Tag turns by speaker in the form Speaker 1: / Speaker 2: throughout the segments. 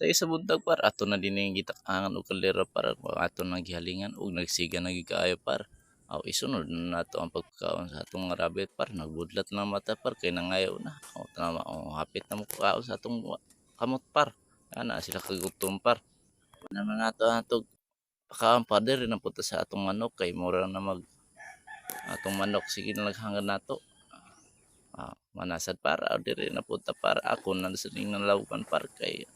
Speaker 1: Sa isa buntag par ato na din yung gitak-angan og kaldero par ato na gihalingan og nagsiga na gid kaayo par. Aw isunod na nato ang pagkaon sa atong mga rabbit par nagbudlat na mata par kay nangayo na. O tama o hapit na mo kaon sa atong kamot par. Ana sila kagutom par. Naman nato atog pakaon pa diri na punta sa atong manok kay mura na mag atong manok sige na naghangad nato. Manasad para diri na punta para ako na sa ning nalawkan par kay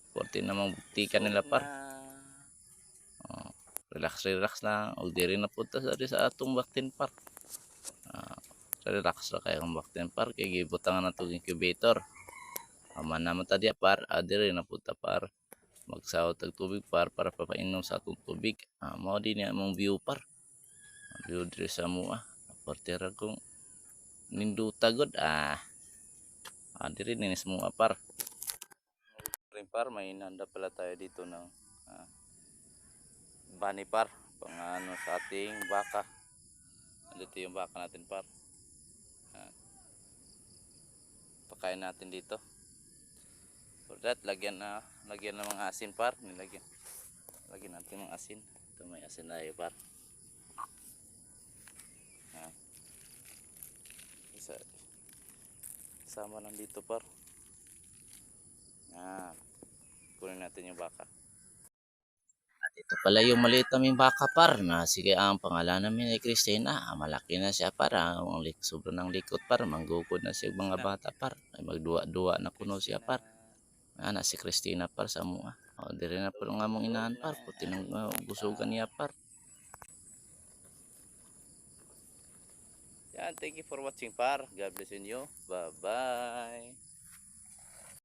Speaker 1: porte namang buktikan nila par. Oh, relax relax lang og diri na punta sa atong baktin par. Ah, relax ra kay ang baktin par kay gibutangan nato incubator. Aman naman ta diya par diri na punta par magsawot og tubig par para papainom sa atong tubig. Mao din among view par. View diri sa mua. Porte ra kung ninduta god diri ninis mua par. Rin par may inanda pala tayo dito ng bunny par pang ano sa ating baka. Dito yung baka natin par. Pakain natin dito. For that lagyan ng mga asin par, lagyan natin ng asin. Ito may asin tayo par. Sama lang dito par. Kunin natin yung baka. At ito pala yung maliit naming baka par na sige ang pangalan namin ay Christina. Malaki na siya par. Sobrang ng likot par. Manggugod na siya mga bata par. Ay magduwa-duwa na kuno siya par. Na si Christina par sa mua. Diri na po nga mong inahan par. Puti nang gusugan niya par. Yan, thank you for watching par. God bless you. Bye bye.